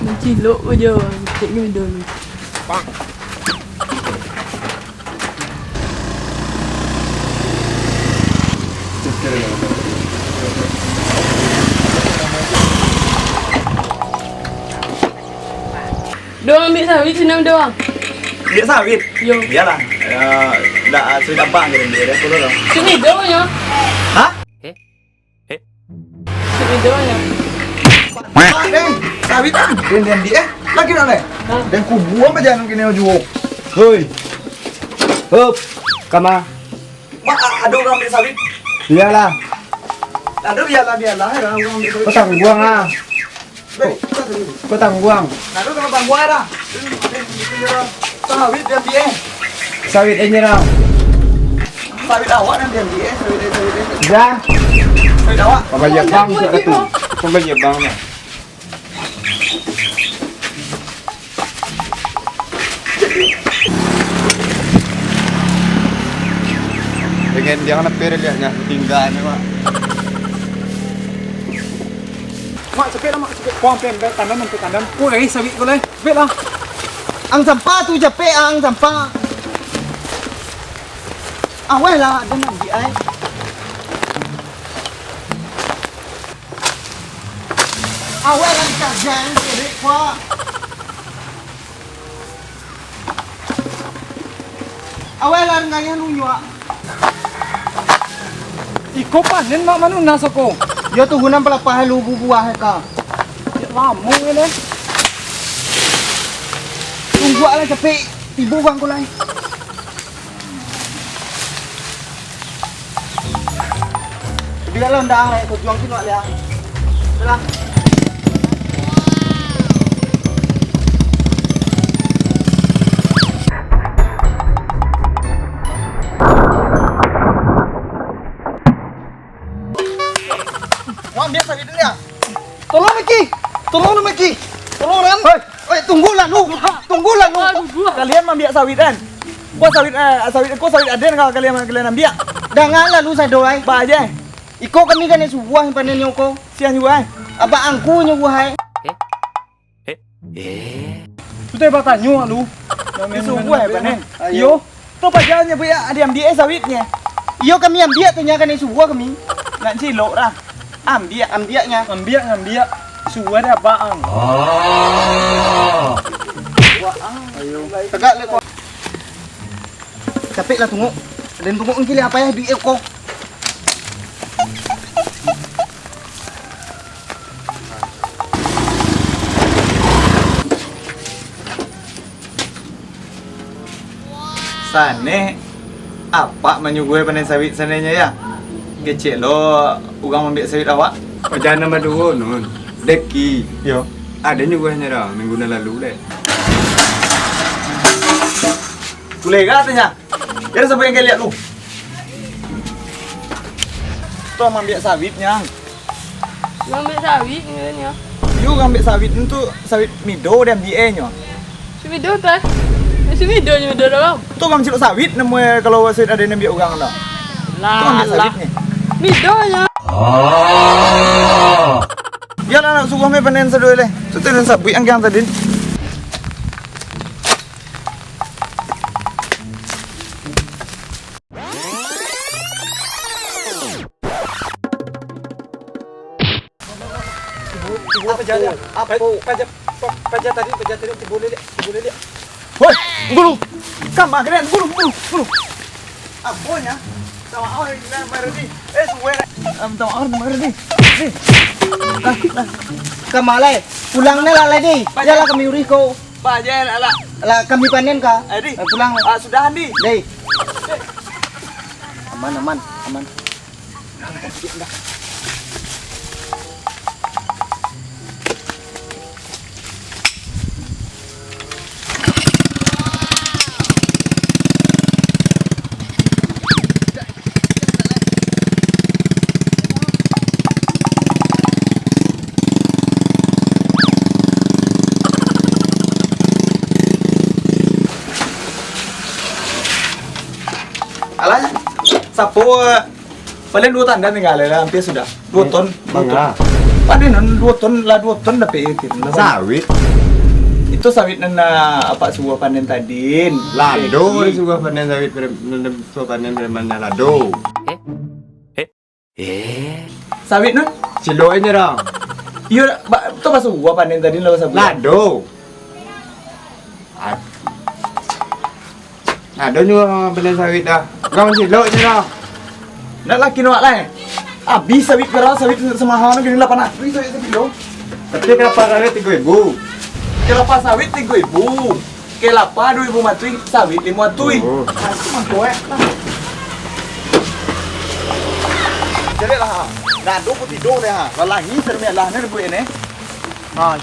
Mencilok aja. Ceknya dulu. Doang ambil sawit senam doang. Dia sawit. Yo. Iyalah. Dah sawit apa gitu dia pulau dong. Sini doanya. Hah? Sini doanya. Deng, sawit kan? Dan dia lagi nane. Dan ku buang aja nang kini ojo. Hoi. Hup. Kama. Mak ada orang ambil sawit. Iyalah. Ada biarlah orang ambil sawit. Kau tanggung buang ah. Kau tanggung buang. Ada kalau bang buang ada. Sawit dia. Sawit ini lah. Sawit awak dan dia. Sawit. Dah. Sawit awak. Pembayar bang siapa tu? Pembayar bang ni. Dengan dia nak pergi lihatnya tinggal ni mak. Mak cepet lah mak cepet. Kuang pen tanam. Kau sawit kau leh. Cepet lah. Ang sampah tu capek ang sampah. Awal lah ada nak di ai. Awal lah kerjaan jadi kuah. Awal lah ngaya nunjuk. Iko panen mak manu nasa ko. Yo tu guna pelapah lu buah ka. Lama ni. Tunggu ala capek tibu bang ko lai. Dia lah ndak ai ko juang sini dia. Dah. Wah biasa gitu dia. Tolong Miki. Tolong Miki. Tolong Ram. Oi, tunggulah lu. Tunggulah lu. Kalian ambil sawit kan? Kau sawit ada kalau kalian ambil. Dah ngalah lu saya doai. Ba aja. Iko kami kan sebuah yang panen nyoko. Siang juga. Aba angku nyubuh hai. Tu teh bertanya lu. Sungguh panen. Yo. Tu pajarnya bu ya ada ambil sawitnya. Iyo kami ambil tunya kan sebuah kami. Nak cilok dah. Ambilnya. Ambil. Suara ada baang. Ayo. Tegak le ko. Capek lah tunggu. Dan tunggu engkili apa ya duit ko. Sane apa menyuguh panen sawit sananya ya? Kecil lo ugang ambil sawit awak. Macam nama dulu nun. Deki. Yo. Ada nyugahnya dah minggu lalu deh. Boleh katanya. Kira siapa yang lihat lu? Tuh ambil sawitnya. Ambil sawit ni. You ambil sawit itu sawit mido dan BA-nya. Sumido tak? Sumido ni mido dah. Tuh kamu cilok sawit nemu kalau sawit ada yang ambil ugang dah. Tuh ambil sawitnya. Mido nya. Ya lah suku kami panen sedoi leh. Tu dan sabui anggang tadi. Apa jalan? Apa pajak tadi boleh lihat. Woi, bulu. Kamar keren, bulu. Apanya? Sama orang yang meredi. Suara. Sama orang meredi. Ni. Kamalai. Pulangnya lalai deh. Jalan kami uriko. Bajen ala. Lah kami panen ka. Adi. Pulang. Sudah Andi. Deh. Aman. Alanya. Sapo paling 2 tanda tinggal lah, hampir sudah. 2 ton. Bangga. Panen 2 ton lah 2 ton dapat itu. Sawit. Itu sawit na apa suah panen tadi. Lado suka panen sawit suka panen mana lado. Sawit na? Silo aja dong. Iya, itu pas suah panen tadi lo sabu. Lado. Lado juga panen sawit dah. Kau silo aja dong. Nak laki nak lah. Habis sawit keras sawit semahal gini 800 sawit sekilo. Tapi kenapa kalian 3.000? Kelapa sawit 3.000. Kelapa 2.000 matui, sawit 5 matui. Oh. Itu mah goek lah. Jadi lah, nah 20 tidur deh ha. Lalangi serme lah ni bu ini. Ha,